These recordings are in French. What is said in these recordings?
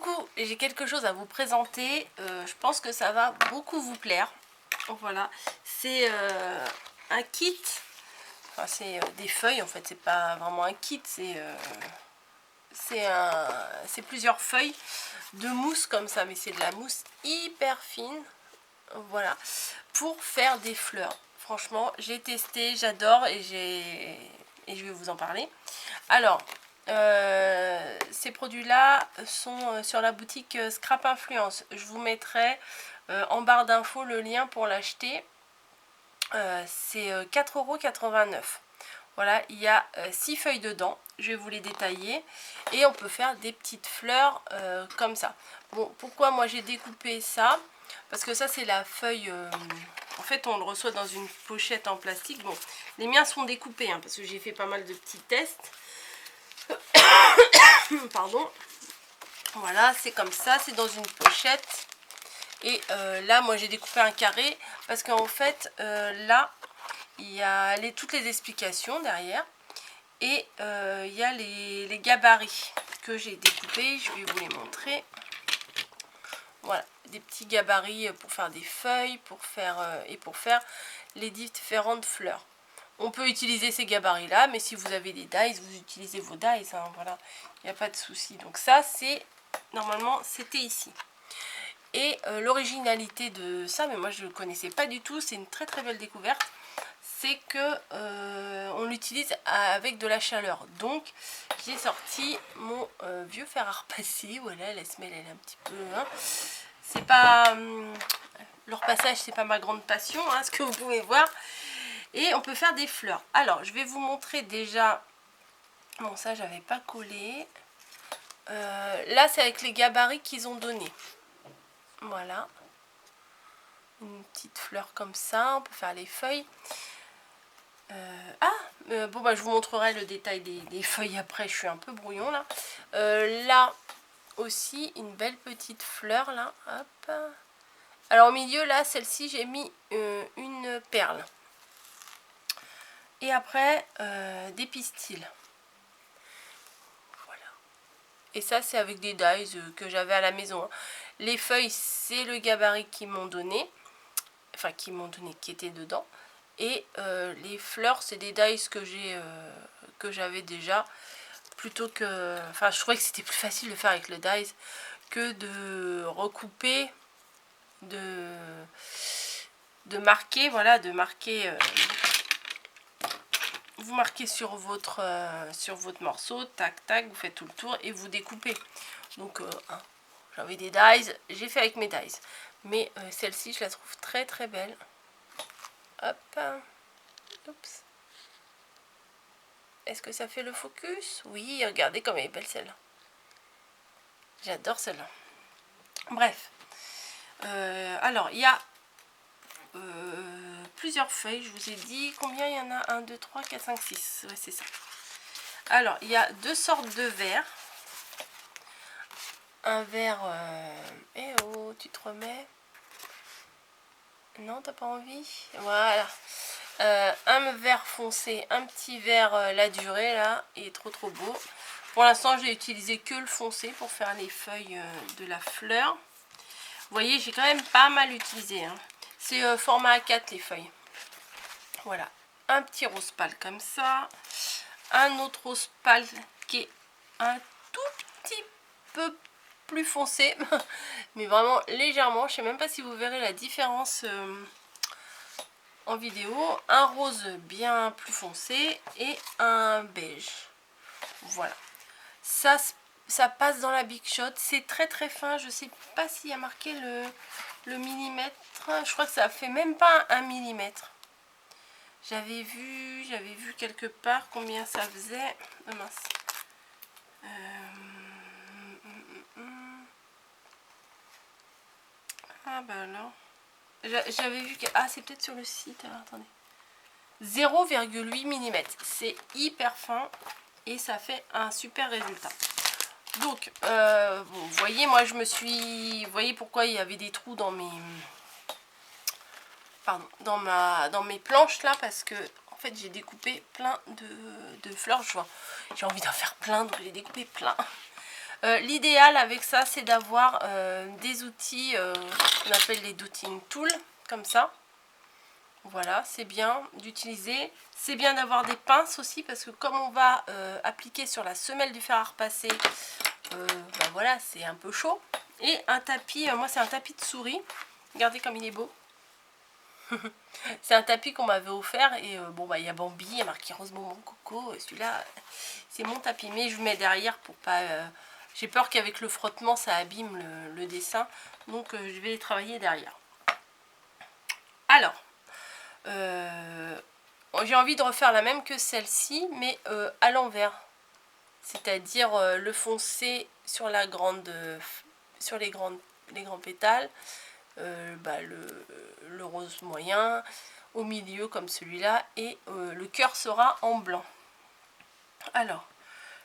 coucou, j'ai quelque chose à vous présenter, je pense que ça va beaucoup vous plaire. Voilà, c'est un kit, enfin c'est des feuilles en fait, c'est pas vraiment un kit, c'est plusieurs feuilles de mousse comme ça, mais c'est de la mousse hyper fine, voilà, pour faire des fleurs. Franchement, j'ai testé, j'adore et je vais vous en parler. Alors, ces produits-là sont sur la boutique Scrap Influence. Je vous mettrai en barre d'infos le lien pour l'acheter. C'est 4,89 €. Voilà, il y a 6 feuilles dedans. Je vais vous les détailler. Et on peut faire des petites fleurs comme ça. Bon, pourquoi moi j'ai découpé ça? Parce que ça c'est la feuille... en fait on le reçoit dans une pochette en plastique. Bon, les miens sont découpés hein, parce que j'ai fait pas mal de petits tests. Pardon. Voilà, c'est comme ça, c'est dans une pochette. Et là, moi j'ai découpé un carré parce qu'en fait, là, il y a toutes les explications derrière. Et il y a les gabarits que j'ai découpés. Je vais vous les montrer. Voilà, des petits gabarits pour faire des feuilles, pour faire les différentes fleurs. On peut utiliser ces gabarits là, mais si vous avez des dies, vous utilisez vos dies, hein, voilà, il n'y a pas de souci. Donc ça, c'est normalement, c'était ici. Et l'originalité de ça, mais moi je ne le connaissais pas du tout, c'est une très très belle découverte, c'est que on l'utilise avec de la chaleur. Donc j'ai sorti mon vieux fer à repasser, voilà, la semelle elle est un petit peu... Hein, c'est pas... le repassage c'est pas ma grande passion, hein, ce que vous pouvez voir. Et on peut faire des fleurs. Alors, je vais vous montrer déjà... Bon, ça, j'avais pas collé. Là, c'est avec les gabarits qu'ils ont donné. Voilà. Une petite fleur comme ça. On peut faire les feuilles. Bon, bah, je vous montrerai le détail des feuilles après. Je suis un peu brouillon, là. Là, aussi, une belle petite fleur, là. Hop. Alors, au milieu, là, celle-ci, j'ai mis une perle. Et après, des pistils. Voilà. Et ça, c'est avec des dies que j'avais à la maison. Hein. Les feuilles, c'est le gabarit qu'ils m'ont donné. Enfin, qui était dedans. Et les fleurs, c'est des dies que j'avais déjà. Plutôt que... Enfin, je trouvais que c'était plus facile de faire avec le dies que de recouper, de marquer, voilà, de marquer... vous marquez sur votre morceau, tac tac, vous faites tout le tour et vous découpez. Donc j'avais des dies, j'ai fait avec mes dies. Mais celle-ci, je la trouve très très belle. Hop. Oups. Est-ce que ça fait le focus? Oui, regardez comme elle est belle celle-là. J'adore celle-là. Bref. Alors, il y a plusieurs feuilles, je vous ai dit combien il y en a, 1, 2, 3, 4, 5, 6, ouais c'est ça. Alors il y a deux sortes de verres, un verre, eh oh tu te remets, non t'as pas envie, voilà, un vert foncé, un petit vert la durée là, il est trop trop beau. Pour l'instant j'ai utilisé que le foncé pour faire les feuilles de la fleur. Vous voyez j'ai quand même pas mal utilisé, hein. C'est format A4 les feuilles. Voilà, un petit rose pâle comme ça, un autre rose pâle qui est un tout petit peu plus foncé, mais vraiment légèrement, je sais même pas si vous verrez la différence en vidéo, un rose bien plus foncé et un beige. Voilà, ça passe dans la Big Shot, c'est très très fin, je sais pas s'il y a marqué le millimètre, je crois que ça fait même pas 1 millimètre. J'avais vu quelque part combien ça faisait. Oh mince. Ah bah alors. J'avais vu que... Ah c'est peut-être sur le site. Alors attendez. 0,8 mm. C'est hyper fin. Et ça fait un super résultat. Donc, bon, vous voyez, moi je me suis... Vous voyez pourquoi il y avait des trous dans mes... Pardon, dans mes planches là, parce que en fait j'ai découpé plein de fleurs. J'ai envie d'en faire plein, donc j'ai découpé plein. L'idéal avec ça, c'est d'avoir des outils qu'on appelle les dotting tools, comme ça. Voilà, c'est bien d'utiliser. C'est bien d'avoir des pinces aussi, parce que comme on va appliquer sur la semelle du fer à repasser, ben voilà, c'est un peu chaud. Et un tapis, moi c'est un tapis de souris. Regardez comme il est beau. C'est un tapis qu'on m'avait offert et bon bah il y a Bambi, il y a marqué Rose Bonbon Coco, celui-là c'est mon tapis, mais je mets derrière pour pas j'ai peur qu'avec le frottement ça abîme le dessin, donc je vais les travailler derrière. Alors j'ai envie de refaire la même que celle-ci, mais à l'envers, c'est-à-dire le foncé sur la grande sur les grands pétales, le rose moyen au milieu comme celui-là, et le cœur sera en blanc. Alors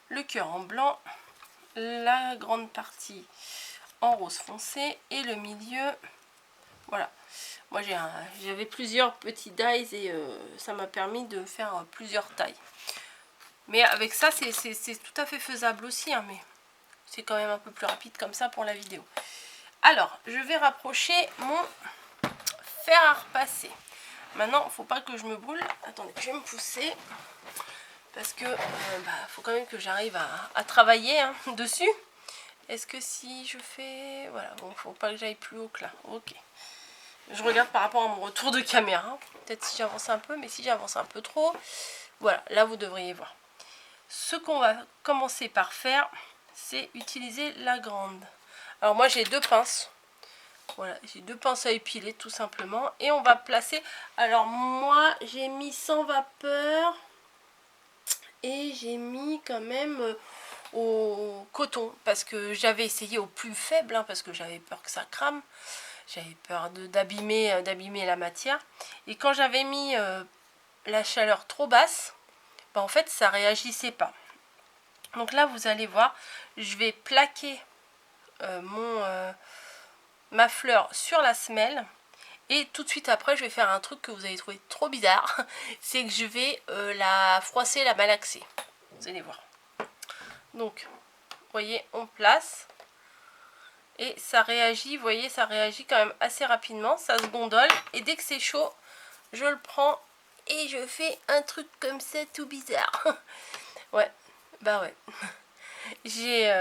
le cœur en blanc, la grande partie en rose foncé et le milieu, voilà. Moi j'avais plusieurs petits dies et ça m'a permis de faire plusieurs tailles, mais avec ça c'est tout à fait faisable aussi, hein, mais c'est quand même un peu plus rapide comme ça pour la vidéo. Alors je vais rapprocher mon fer à repasser. Maintenant, il ne faut pas que je me brûle. Attendez, je vais me pousser. Parce que faut quand même que j'arrive à travailler hein, dessus. Est-ce que si je fais... Voilà, bon, faut pas que j'aille plus haut que là. Ok. Je regarde par rapport à mon retour de caméra. Peut-être si j'avance un peu, mais si j'avance un peu trop... Voilà, là vous devriez voir. Ce qu'on va commencer par faire, c'est utiliser la grande. Alors moi j'ai deux pinces. Voilà, j'ai deux pinces à épiler tout simplement. Et on va placer... Alors moi j'ai mis sans vapeur. Et j'ai mis quand même au coton. Parce que j'avais essayé au plus faible. Hein, parce que j'avais peur que ça crame. J'avais peur d'abîmer la matière. Et quand j'avais mis la chaleur trop basse, bah, en fait ça réagissait pas. Donc là vous allez voir, je vais plaquer ma fleur sur la semelle, et tout de suite après je vais faire un truc que vous allez trouver trop bizarre, c'est que je vais la froisser, la malaxer, vous allez voir. Donc vous voyez, on place et ça réagit, vous voyez, ça réagit quand même assez rapidement, ça se gondole, et dès que c'est chaud je le prends et je fais un truc comme ça tout bizarre. Ouais, bah ouais. J'ai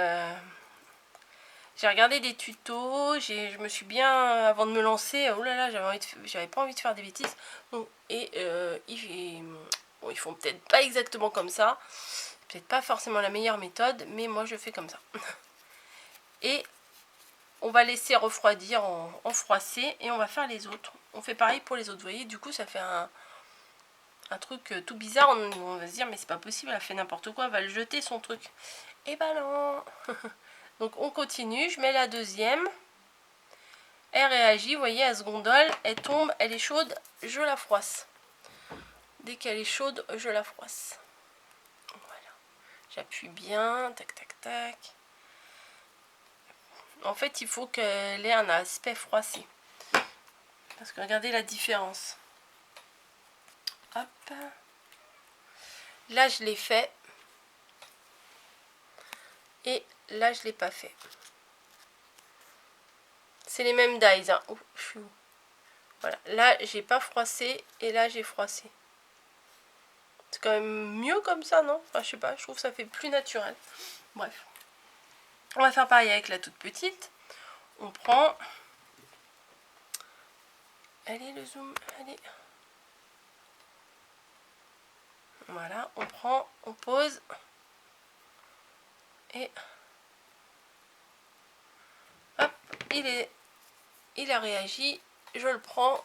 regardé des tutos, je me suis bien, avant de me lancer, oh là là, j'avais pas envie de faire des bêtises. Donc, et bon, ils font peut-être pas exactement comme ça, peut-être pas forcément la meilleure méthode, mais moi je fais comme ça. Et on va laisser refroidir en froissé, et on va faire les autres. On fait pareil pour les autres, vous voyez, du coup ça fait un truc tout bizarre, on va se dire mais c'est pas possible, elle a fait n'importe quoi, elle va le jeter son truc. Et bah non. Donc on continue, je mets la deuxième, elle réagit, vous voyez, elle se gondole, elle tombe, elle est chaude, je la froisse. Dès qu'elle est chaude, je la froisse. Voilà, j'appuie bien, tac tac tac. En fait il faut qu'elle ait un aspect froissé, parce que regardez la différence. Hop, là je l'ai fait, et là je l'ai pas fait. C'est les mêmes dies, hein. Ouh, je suis où? Voilà, là j'ai pas froissé et là j'ai froissé. C'est quand même mieux comme ça, non? Enfin, je sais pas, je trouve que ça fait plus naturel. Bref, on va faire pareil avec la toute petite. On prend, allez le zoom, allez. Voilà, on prend, on pose, et hop, il a réagi, je le prends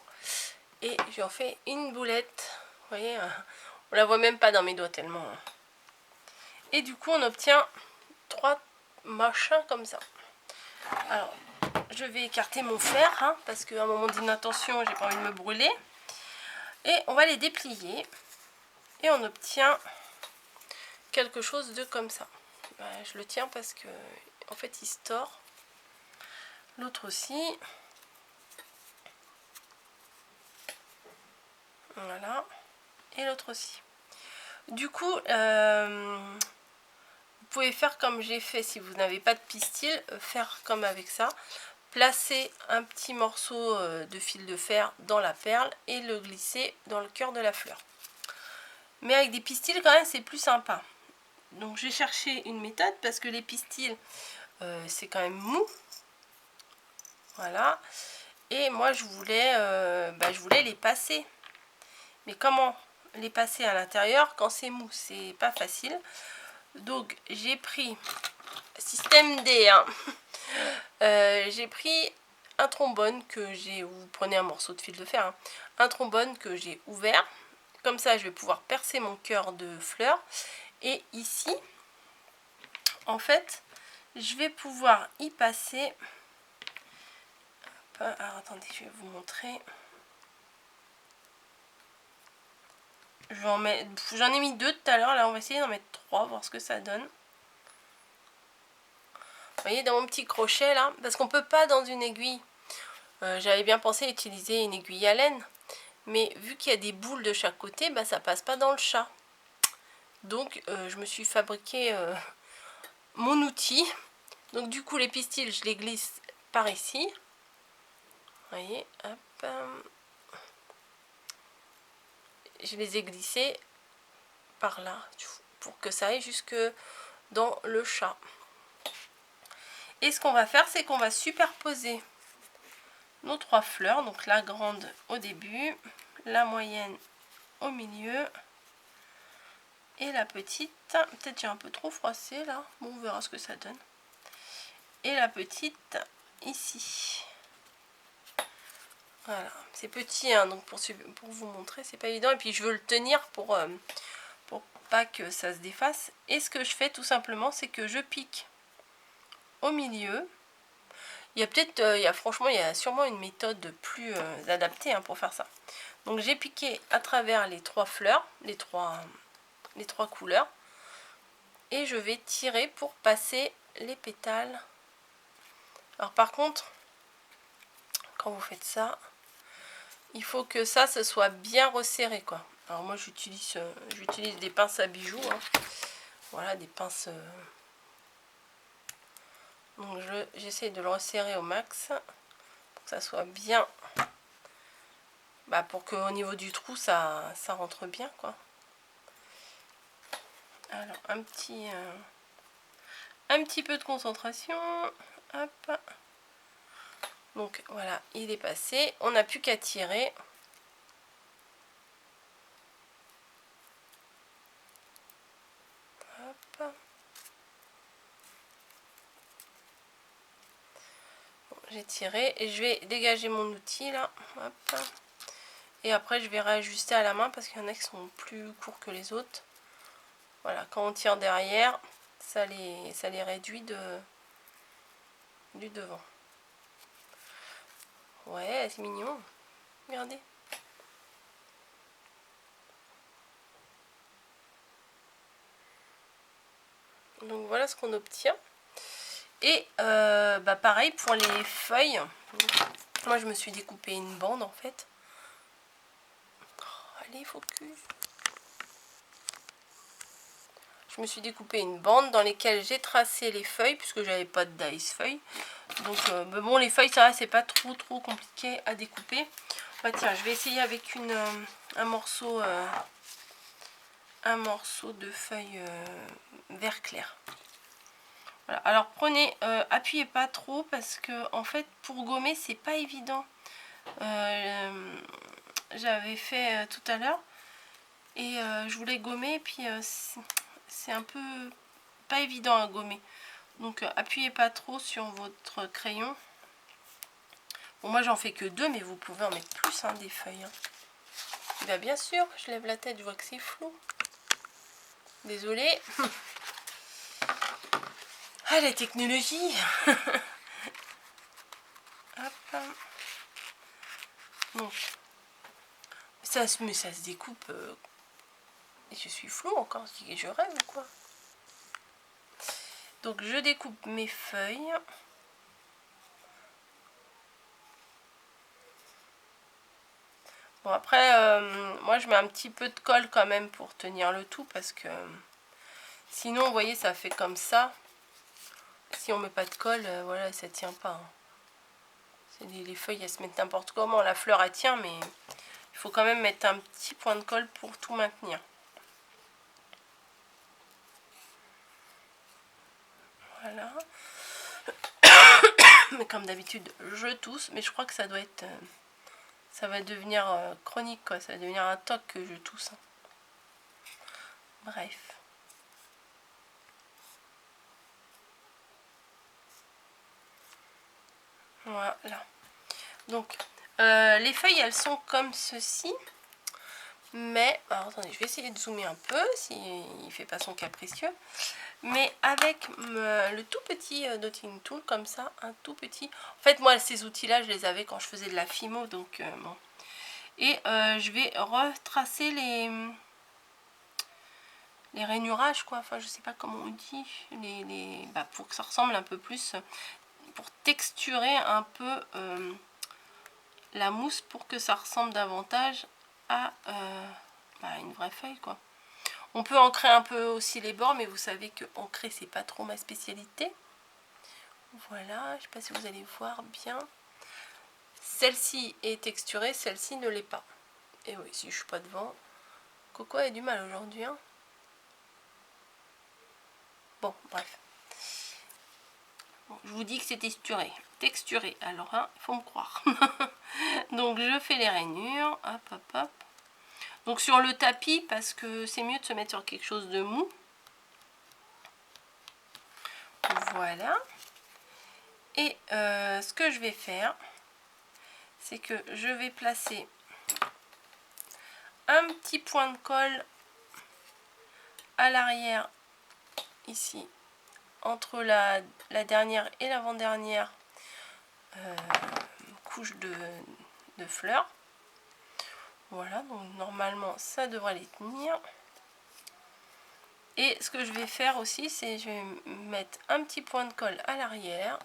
et j'en fais une boulette. Vous voyez, on la voit même pas dans mes doigts tellement. Et du coup on obtient 3 machins comme ça. Alors je vais écarter mon fer, hein, parce qu'à un moment d'inattention j'ai pas envie de me brûler. Et on va les déplier et on obtient quelque chose de comme ça. Je le tiens parce que en fait il se tord. L'autre aussi. Voilà. Et l'autre aussi. Du coup, pouvez faire comme j'ai fait si vous n'avez pas de pistil, faire comme avec ça. Placer un petit morceau de fil de fer dans la perle et le glisser dans le cœur de la fleur. Mais avec des pistils quand même c'est plus sympa. Donc j'ai cherché une méthode parce que les pistils c'est quand même mou. Voilà. Et moi je voulais les passer. Mais comment les passer à l'intérieur quand c'est mou? C'est pas facile. Donc j'ai pris système D, hein. J'ai pris un trombone que j'ai, vous prenez un morceau de fil de fer, hein, un trombone que j'ai ouvert. Comme ça je vais pouvoir percer mon cœur de fleurs. Et ici, en fait, je vais pouvoir y passer. Alors attendez, je vais vous montrer. J'en ai mis 2 tout à l'heure, là on va essayer d'en mettre 3, voir ce que ça donne. Vous voyez dans mon petit crochet là, parce qu'on peut pas dans une aiguille. J'avais bien pensé utiliser une aiguille à laine, mais vu qu'il y a des boules de chaque côté, bah, ça passe pas dans le chat. Donc je me suis fabriqué mon outil. Donc du coup les pistils je les glisse par ici. Vous voyez, hop. Je les ai glissés par là pour que ça aille jusque dans le chat. Et ce qu'on va faire, c'est qu'on va superposer nos 3 fleurs. Donc la grande au début, la moyenne au milieu et la petite. Peut-être j'ai un peu trop froissé là. Bon, on verra ce que ça donne. Et la petite ici. Voilà, c'est petit, hein, donc pour vous montrer, c'est pas évident. Et puis je veux le tenir pour pas que ça se défasse. Et ce que je fais tout simplement, c'est que je pique au milieu. Il y a peut-être, franchement, il y a sûrement une méthode plus adaptée, hein, pour faire ça. Donc j'ai piqué à travers les 3 fleurs, les trois couleurs. Et je vais tirer pour passer les pétales. Alors par contre, quand vous faites ça, il faut que ça se soit bien resserré, quoi. Alors moi j'utilise des pinces à bijoux, hein. Voilà, des pinces. Donc j'essaie de le resserrer au max pour que ça soit bien. Bah, pour qu'au niveau du trou ça rentre bien, quoi. Alors un petit peu de concentration. Hop. Donc voilà, il est passé. On n'a plus qu'à tirer. Hop. Bon, j'ai tiré et je vais dégager mon outil là. Hop. Et après je vais réajuster à la main parce qu'il y en a qui sont plus courts que les autres. Voilà, quand on tire derrière, ça les réduit du devant. Ouais, c'est mignon. Regardez. Donc voilà ce qu'on obtient. Et bah pareil pour les feuilles. Moi je me suis découpé une bande en fait. Oh, allez, focus. Je me suis découpé une bande dans lesquelles j'ai tracé les feuilles puisque j'avais pas de dice feuilles. Donc mais bon, les feuilles ça va, c'est pas trop compliqué à découper. Bah tiens, je vais essayer avec un morceau de feuille vert clair. Voilà. Alors prenez, appuyez pas trop parce que en fait pour gommer c'est pas évident. J'avais fait tout à l'heure et je voulais gommer et puis c'est un peu pas évident à gommer. Donc appuyez pas trop sur votre crayon. Bon, moi j'en fais que 2, mais vous pouvez en mettre plus, hein, des feuilles, hein. Bah, bien sûr, je lève la tête, je vois que c'est flou. Désolée. Ah, la technologie. Hop. Donc, mais ça se découpe. Et je suis floue encore, je dis que je rêve ou quoi. Donc je découpe mes feuilles. Bon après, moi je mets un petit peu de colle quand même pour tenir le tout parce que Sinon, vous voyez, ça fait comme ça. Si on met pas de colle, voilà, ça tient pas. Hein. Les feuilles, elles se mettent n'importe comment. La fleur, elle tient, mais il faut quand même mettre un petit point de colle pour tout maintenir. Voilà. Mais comme d'habitude, je tousse. Mais je crois que ça doit être... ça va devenir chronique, quoi. Ça va devenir un toc que je tousse. Hein. Bref. Voilà. Donc, les feuilles, elles sont comme ceci. Mais, alors attendez, je vais essayer de zoomer un peu, s'il ne fait pas son capricieux. Mais avec le tout petit dotting tool, comme ça, un tout petit. En fait, moi, ces outils-là, je les avais quand je faisais de la fimo, donc bon. Et je vais retracer les rainurages, quoi. Enfin, je sais pas comment on dit. Bah, pour que ça ressemble un peu plus, pour texturer un peu la mousse, pour que ça ressemble davantage à une vraie feuille, quoi. On peut ancrer un peu aussi les bords, mais vous savez que ancrer, c'est pas trop ma spécialité. Voilà, je sais pas si vous allez voir bien. Celle-ci est texturée, celle-ci ne l'est pas. Et oui, si je suis pas devant. Coco a du mal aujourd'hui, hein. Bon, bref. Bon, je vous dis que c'est texturé. Texturé, alors hein, il faut me croire. Donc je fais les rainures. Hop, hop, hop. Donc sur le tapis, parce que c'est mieux de se mettre sur quelque chose de mou. Voilà. Et ce que je vais faire, c'est que je vais placer un petit point de colle à l'arrière, ici, entre la dernière et l'avant-dernière couche de fleurs. Voilà, donc normalement ça devrait les tenir. Et ce que je vais faire aussi, c'est je vais mettre un petit point de colle à l'arrière.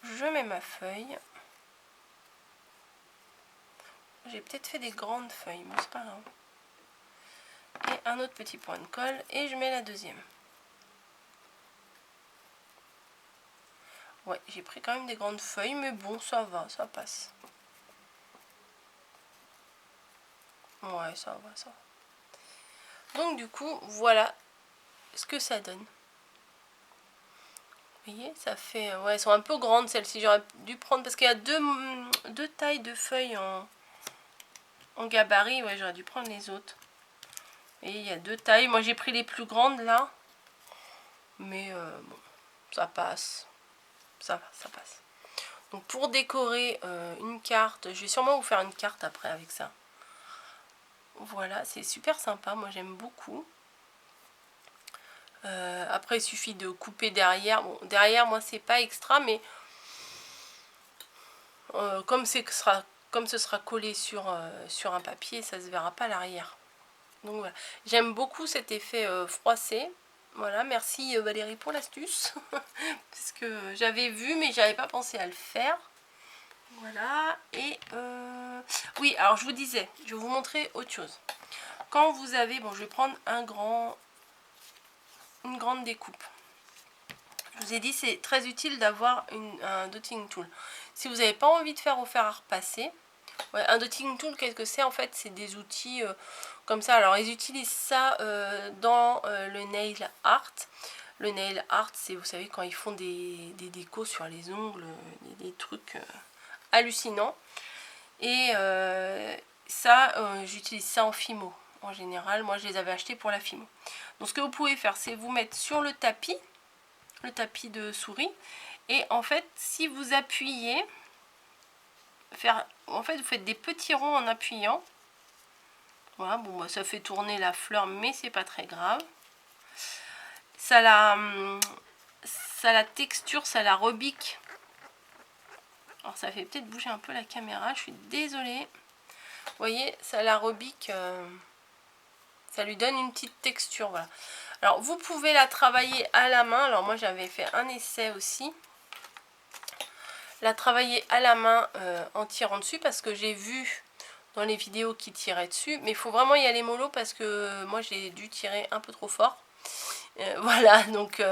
Je mets ma feuille. J'ai peut-être fait des grandes feuilles, mais c'est pas grave. Et un autre petit point de colle et je mets la deuxième. Ouais, j'ai pris quand même des grandes feuilles, mais bon, ça va, ça passe. Ouais, ça va, ça va. Donc du coup, voilà ce que ça donne. Vous voyez, ça fait... ouais, elles sont un peu grandes celles-ci. J'aurais dû prendre... Parce qu'il y a deux tailles de feuilles en gabarit. Ouais, j'aurais dû prendre les autres. Et il y a deux tailles. Moi, j'ai pris les plus grandes, là. Mais bon, ça passe. Ça va, ça passe. Donc, pour décorer une carte... Je vais sûrement vous faire une carte après avec ça. Voilà, c'est super sympa. Moi, j'aime beaucoup. Après, il suffit de couper derrière. Bon, derrière, moi, c'est pas extra, mais comme ce sera collé sur un papier, ça se verra pas à l'arrière. Donc voilà, j'aime beaucoup cet effet froissé. Voilà, merci Valérie pour l'astuce. Parce que j'avais vu, mais j'avais pas pensé à le faire. Voilà, et oui, alors je vous disais, je vais vous montrer autre chose. Quand vous avez, bon, je vais prendre une grande découpe. Je vous ai dit, c'est très utile d'avoir un dotting tool. Si vous n'avez pas envie de faire au fer à repasser, ouais, un dotting tool, qu'est-ce que c'est? En fait, c'est des outils comme ça. Alors, ils utilisent ça dans le nail art. Le nail art, c'est, vous savez, quand ils font des décos sur les ongles, des trucs hallucinants. Et ça, j'utilise ça en fimo. En général, moi, je les avais achetés pour la fimo. Donc, ce que vous pouvez faire, c'est vous mettre sur le tapis de souris. Et en fait, si vous appuyez, en fait, vous faites des petits ronds en appuyant. Voilà, bon, bah, ça fait tourner la fleur, mais c'est pas très grave. Ça la texture, ça la rebique. Alors, ça fait peut-être bouger un peu la caméra, je suis désolée. Vous voyez, ça la rebique. Ça lui donne une petite texture, voilà. Alors, vous pouvez la travailler à la main. Alors, moi, j'avais fait un essai aussi. La travailler à la main en tirant dessus, parce que j'ai vu dans les vidéos qui tiraient dessus. Mais il faut vraiment y aller mollo, parce que moi, j'ai dû tirer un peu trop fort. Voilà, donc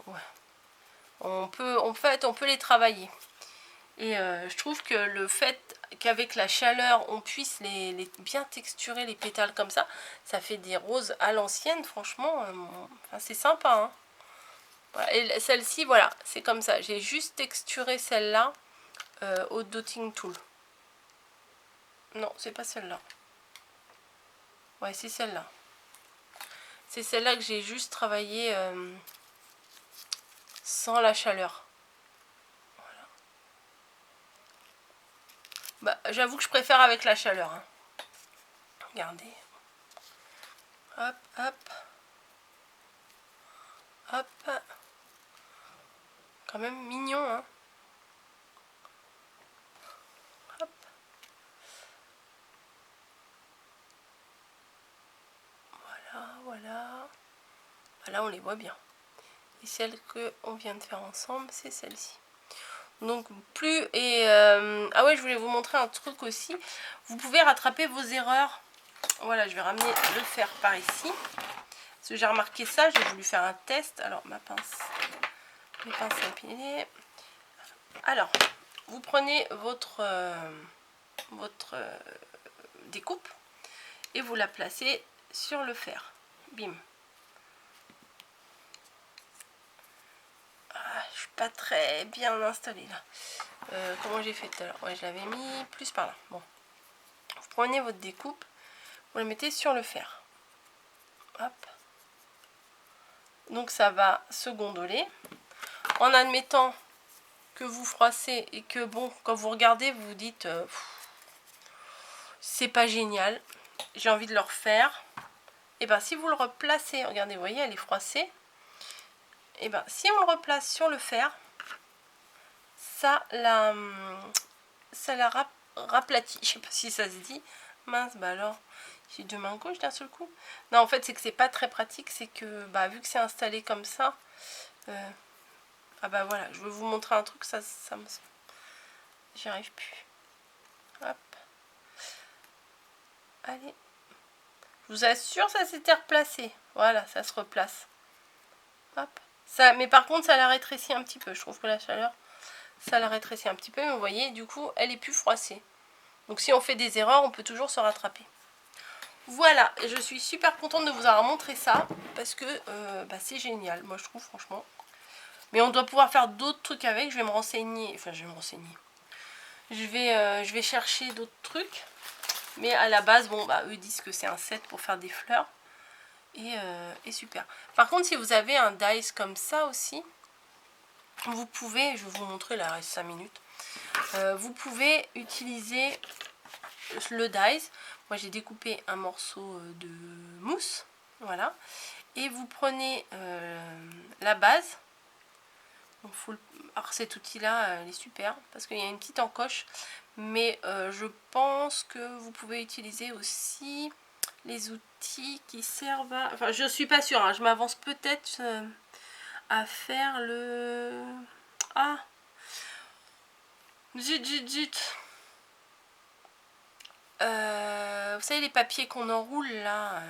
ouais. On peut les travailler. Et je trouve que le fait qu'avec la chaleur, on puisse les bien texturer les pétales comme ça fait des roses à l'ancienne, franchement, enfin, c'est sympa. Hein. Voilà. Et celle-ci, voilà, c'est comme ça. J'ai juste texturé celle-là au dotting tool. Non, c'est pas celle-là. Ouais, c'est celle-là. C'est celle-là que j'ai juste travaillé sans la chaleur. Voilà. Bah, j'avoue que je préfère avec la chaleur. Hein. Regardez. Hop, hop. Hop. Quand même mignon, hein. Hop. Voilà. Là, on les voit bien. Et celle qu'on vient de faire ensemble, c'est celle-ci. Donc, plus... Et ah ouais, je voulais vous montrer un truc aussi. Vous pouvez rattraper vos erreurs. Voilà, je vais ramener le fer par ici. Parce que j'ai remarqué ça, j'ai voulu faire un test. Alors, mes pinces à piler. Alors, vous prenez votre découpe et vous la placez sur le fer. Bim. Ah, je suis pas très bien installée là. Comment j'ai fait tout à l'heure? Ouais, je l'avais mis plus par là. Bon. Vous prenez votre découpe, vous la mettez sur le fer. Hop. Donc ça va se gondoler. En admettant que vous froissez et que bon, quand vous regardez, vous vous dites c'est pas génial, j'ai envie de le refaire. Et bien si vous le replacez, regardez, vous voyez, elle est froissée. Et bien si on le replace sur le fer, ça la raplatit. Je sais pas si ça se dit. Mince, bah alors, j'ai deux mains gauches d'un seul coup. Non, en fait, c'est que c'est pas très pratique. C'est que, bah, vu que c'est installé comme ça, ah bah voilà, je vais vous montrer un truc, ça me... J'y arrive plus. Hop. Allez. Je vous assure, ça s'était replacé. Voilà, ça se replace. Hop. Ça, mais par contre, ça la rétrécit un petit peu. Je trouve que la chaleur, ça la rétrécit un petit peu. Mais vous voyez, du coup, elle est plus froissée. Donc si on fait des erreurs, on peut toujours se rattraper. Voilà, je suis super contente de vous avoir montré ça. Parce que bah, c'est génial, moi je trouve franchement. Mais on doit pouvoir faire d'autres trucs avec. Je vais me renseigner. Enfin, je vais me renseigner. Je vais chercher d'autres trucs. Mais à la base, bon, bah, eux disent que c'est un set pour faire des fleurs. Et super. Par contre, si vous avez un dice comme ça aussi, vous pouvez, je vais vous montrer, là, il reste 5 minutes. Vous pouvez utiliser le dice. Moi, j'ai découpé un morceau de mousse. Voilà. Et vous prenez la base. Alors cet outil là il est super parce qu'il y a une petite encoche, mais je pense que vous pouvez utiliser aussi les outils qui servent à... Enfin, je suis pas sûre, hein, je m'avance peut-être à faire le... Ah, zut. Vous savez les papiers qu'on enroule là,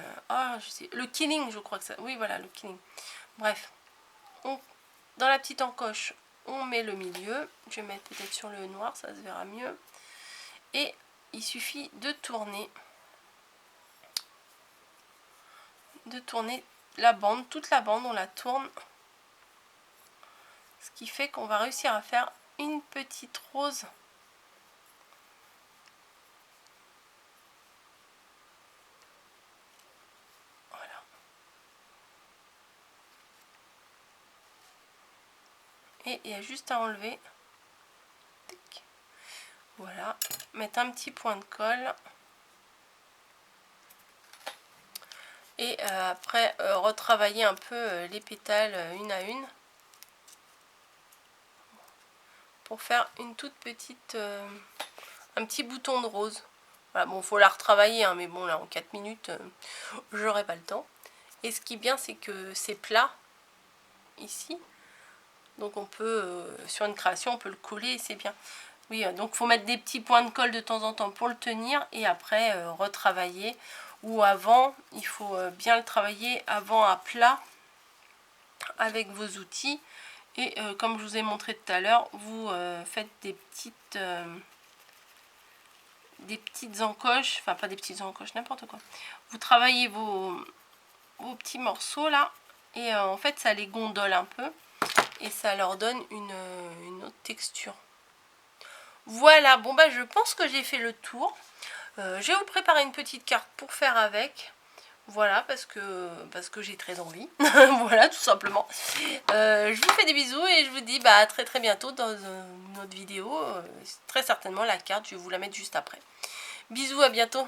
je sais, le killing, je crois que ça... Oui, voilà, le killing. Bref, dans la petite encoche, on met le milieu. Je vais mettre peut-être sur le noir, ça se verra mieux. Et il suffit de tourner la bande, toute la bande, on la tourne. Ce qui fait qu'on va réussir à faire une petite rose. Voilà. Et il y a juste à enlever. Voilà. Mettre un petit point de colle. Et après, retravailler un peu les pétales une à une. Pour faire une toute petite... un petit bouton de rose. Voilà, bon, faut la retravailler, hein, mais bon, là, en 4 minutes, j'aurai pas le temps. Et ce qui est bien, c'est que c'est plat, ici. Donc, on peut, sur une création, on peut le coller et c'est bien. Oui, donc, faut mettre des petits points de colle de temps en temps pour le tenir. Et après, retravailler. ou avant. Il faut bien le travailler avant à plat avec vos outils. Et comme je vous ai montré tout à l'heure, vous faites des petites encoches, enfin pas des petites encoches, n'importe quoi. Vous travaillez vos petits morceaux là, et en fait ça les gondole un peu, et ça leur donne une autre texture. Voilà, bon bah je pense que j'ai fait le tour. Je vais vous préparer une petite carte pour faire avec. Voilà, parce que j'ai très envie. Voilà, tout simplement. Je vous fais des bisous et je vous dis à très très bientôt dans une autre vidéo. Très certainement la carte, je vais vous la mettre juste après. Bisous, à bientôt.